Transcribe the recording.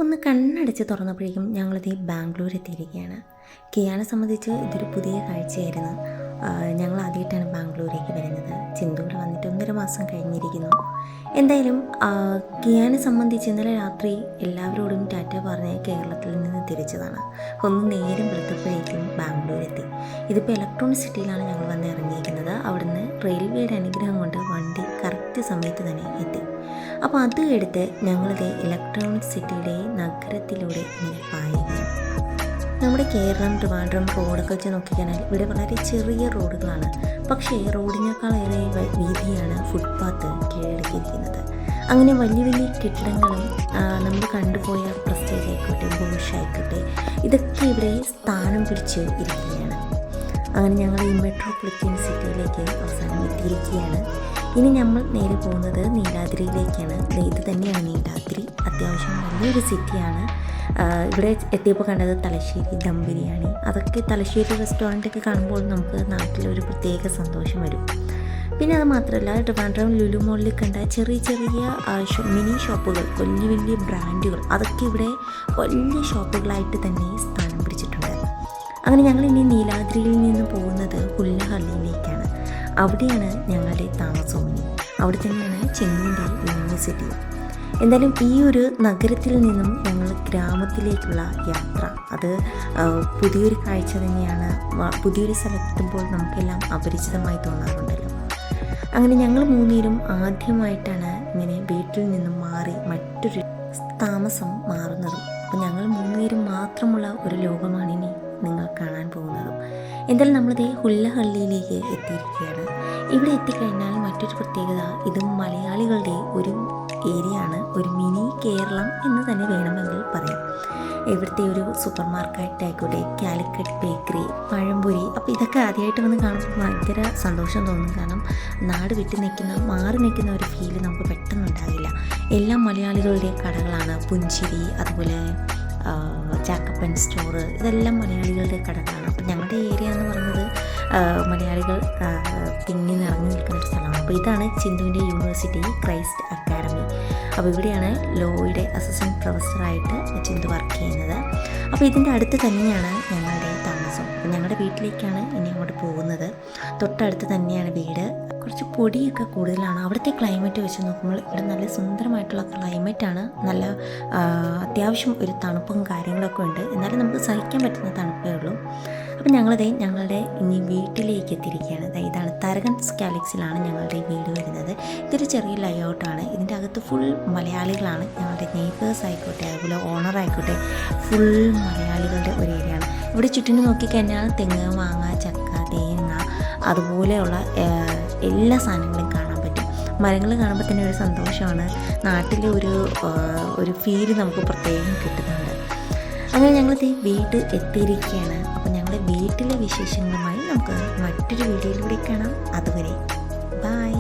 ഒന്ന് കണ്ണടച്ച് തുറന്നപ്പോഴേക്കും ഞങ്ങളിത് ബാംഗ്ലൂർ എത്തിയിരിക്കുകയാണ്. കിയാനെ സംബന്ധിച്ച് ഇതൊരു പുതിയ കാഴ്ചയായിരുന്നു. ഞങ്ങൾ ആദ്യമായിട്ടാണ് ബാംഗ്ലൂരേക്ക് വരുന്നത്. ചിന്തൂടെ വന്നിട്ട് 1.5 മാസം കഴിഞ്ഞിരിക്കുന്നു. എന്തായാലും കിയാനെ സംബന്ധിച്ച് ഇന്നലെ രാത്രി എല്ലാവരോടും ടാറ്റ പറഞ്ഞ് കേരളത്തിൽ നിന്ന് തിരിച്ചതാണ്. ഒന്ന് നേരം വെളുത്തപ്പോഴേക്കും ബാംഗ്ലൂർ എത്തി. ഇതിപ്പോൾ ഇലക്ട്രോണിക് സിറ്റിയിലാണ് ഞങ്ങൾ വന്ന് ഇറങ്ങിയിരിക്കുന്നത്. അവിടുന്ന് റെയിൽവേയുടെ അനുഗ്രഹം കൊണ്ട് വണ്ടി കറക്റ്റ് സമയത്ത് തന്നെ എത്തി. അപ്പോൾ അത് എടുത്ത് ഞങ്ങളിത് ഇലക്ട്രോണിക് സിറ്റിയിലെ നഗരത്തിലൂടെ ഇങ്ങനെ പായുകയാണ്. നമ്മുടെ കേരളം ട്രിവാൻഡ്രം റോഡൊക്കെ വെച്ച് നോക്കിക്കഴിഞ്ഞാൽ ഇവിടെ വളരെ ചെറിയ റോഡുകളാണ്. പക്ഷേ റോഡിനേക്കാളേറെ വീതിയാണ് ഫുട്പാത്ത് കീഴടക്കിയിരിക്കുന്നത്. അങ്ങനെ വലിയ വലിയ കെട്ടിടങ്ങളും നമ്മൾ കണ്ടുപോയ പ്രസ്റ്റേജ് ആയിക്കോട്ടെ, ബുഷ് ആയിക്കോട്ടെ, ഇതൊക്കെ ഇവിടെ സ്ഥാനം പിടിച്ച് ഇരിക്കുകയാണ്. അങ്ങനെ ഞങ്ങൾ ഈ മെട്രോപൊളിറ്റൻ സിറ്റിയിലേക്ക് അവസാനം എത്തിയിരിക്കുകയാണ്. ഇനി നമ്മൾ നേരെ പോകുന്നത് നീലാദ്രിയിലേക്കാണ്. ഇത് തന്നെയാണ് നീലാദ്രി. അത്യാവശ്യം വലിയൊരു സിറ്റിയാണ്. ഇവിടെ എത്തിയപ്പോൾ കണ്ടത് തലശ്ശേരി ദം ബിരിയാണി. അതൊക്കെ തലശ്ശേരി റെസ്റ്റോറൻറ്റൊക്കെ കാണുമ്പോൾ നമുക്ക് നാട്ടിലൊരു പ്രത്യേക സന്തോഷം വരും. പിന്നെ അത് മാത്രമല്ല, ട്രിവാൻഡ്രം ലുലു മോളിൽ കണ്ട ചെറിയ ചെറിയ മിനി ഷോപ്പുകൾ, വലിയ വലിയ ബ്രാൻഡുകൾ, അതൊക്കെ ഇവിടെ വലിയ ഷോപ്പുകളായിട്ട് തന്നെ സ്ഥാനം പിടിച്ചിട്ടുണ്ട്. അങ്ങനെ ഞങ്ങൾ ഇനി നീലാദ്രിയിൽ നിന്ന് പോകുന്നത് ഹുല്ലഹള്ളിയിലേക്കാണ്. അവിടെയാണ് ഞങ്ങളുടെ താമസവും. അവിടെ തന്നെയാണ് ചെന്നൈയുടെ യൂണിവേഴ്സിറ്റി. എന്തായാലും ഈ ഒരു നഗരത്തിൽ നിന്നും ഞങ്ങൾ ഗ്രാമത്തിലേക്കുള്ള യാത്ര, അത് പുതിയൊരു കാഴ്ച തന്നെയാണ്. പുതിയൊരു സ്ഥലത്തെത്തുമ്പോൾ നമുക്കെല്ലാം അപരിചിതമായി തോന്നാറുണ്ടല്ലോ. അങ്ങനെ ഞങ്ങൾ മൂന്നുപേരും ആദ്യമായിട്ടാണ് ഇങ്ങനെ വീട്ടിൽ നിന്നും മാറി മറ്റൊരു താമസം മാറുന്നതും. അപ്പോൾ ഞങ്ങൾ മൂന്നുപേരും മാത്രമുള്ള ഒരു ലോകമാണ് ഇനി നിങ്ങൾ കാണാൻ പോകുന്നതും. എന്തായാലും നമ്മളിത് ഹുല്ലഹള്ളിയിലേക്ക് എത്തിയിരിക്കുകയാണ്. ഇവിടെ എത്തിക്കഴിഞ്ഞാൽ മറ്റൊരു പ്രത്യേകത, ഇത് മലയാളികളുടെ ഒരു ഏരിയ ആണ്. ഒരു മിനി കേരളം എന്ന് തന്നെ വേണമെങ്കിൽ പറയാം. ഇവിടുത്തെ ഒരു സൂപ്പർ മാർക്കറ്റ് ആയിക്കോട്ടെ, കാലിക്കറ്റ് ബേക്കറി, പഴംപൊരി, അപ്പോൾ ഇതൊക്കെ ആദ്യമായിട്ട് വന്ന് കാണുമ്പോൾ ഭയങ്കര സന്തോഷം തോന്നും. കാരണം നാട് മാറി നിൽക്കുന്ന ഒരു ഫീല് നമുക്ക് പെട്ടെന്ന് ഉണ്ടാകില്ല. എല്ലാം മലയാളികളുടെ കടകളാണ്. പുഞ്ചിരി, അതുപോലെ ചാക്കപ്പൻ സ്റ്റോറ്, ഇതെല്ലാം മലയാളികളുടെ കടകളാണ്. അപ്പോൾ ഞങ്ങളുടെ ഏരിയ എന്ന് പറയുന്നത് മലയാളികൾ തിങ്ങി നിറഞ്ഞു നിൽക്കുന്ന ഒരു സ്ഥലമാണ്. അപ്പോൾ ഇതാണ് ചിന്തുവിൻ്റെ യൂണിവേഴ്സിറ്റി ക്രൈസ്റ്റ് അക്കാഡമി. അപ്പോൾ ഇവിടെയാണ് ലോയുടെ അസിസ്റ്റൻറ്റ് പ്രൊഫസറായിട്ട് ചിന്തു വർക്ക് ചെയ്യുന്നത്. അപ്പോൾ ഇതിൻ്റെ അടുത്ത് തന്നെയാണ് ഞങ്ങളുടെ താമസം. അപ്പോൾ ഞങ്ങളുടെ വീട്ടിലേക്കാണ് ഇനി അങ്ങോട്ട് പോകുന്നത്. തൊട്ടടുത്ത് തന്നെയാണ് വീട്. കുറച്ച് പൊടിയൊക്കെ കൂടുതലാണ്. അവിടുത്തെ ക്ലൈമറ്റ് വെച്ച് നോക്കുമ്പോൾ ഇവിടെ നല്ല സുന്ദരമായിട്ടുള്ള ക്ലൈമറ്റാണ്. നല്ല അത്യാവശ്യം ഒരു തണുപ്പും കാര്യങ്ങളൊക്കെ ഉണ്ട്. എന്നാലും നമുക്ക് സഹിക്കാൻ പറ്റുന്ന തണുപ്പേ ഉള്ളൂ. അപ്പം ഞങ്ങളുടെ ഇനി വീട്ടിലേക്ക് എത്തിയിരിക്കുകയാണ്. ഇതാണ് തരകൻസ് ഗാലക്സിയിലാണ് ഞങ്ങളുടെ വീട് വരുന്നത്. ഇതൊരു ചെറിയ ലേഔട്ടാണ്. ഇതിൻ്റെ അകത്ത് ഫുൾ മലയാളികളാണ്. ഞങ്ങളുടെ നെയ്ബേഴ്സ് ആയിക്കോട്ടെ, അതുപോലെ ഓണർ ആയിക്കോട്ടെ, ഫുൾ മലയാളികളുടെ ഒരു ഏരിയയാണ്. ഇവിടെ ചുറ്റിനും നോക്കിക്കഴിഞ്ഞാൽ തെങ്ങ്, മാങ്ങ, ചക്ക, തേങ്ങ, അതുപോലെയുള്ള എല്ലാ സാധനങ്ങളും കാണാൻ പറ്റും. മരങ്ങൾ കാണുമ്പോൾ തന്നെ ഒരു സന്തോഷമാണ്. നാട്ടിലെ ഒരു ഫീല് നമുക്ക് പ്രത്യേകം കിട്ടുന്നുണ്ട്. അങ്ങനെ ഞങ്ങളിത് വീട് എത്തിയിരിക്കുകയാണ്. അപ്പോൾ ഞങ്ങളുടെ വീട്ടിലെ വിശേഷങ്ങളുമായി നമുക്ക് മറ്റൊരു വീഡിയോയിലൂടെ കാണാം. അതുവരെ ബൈ.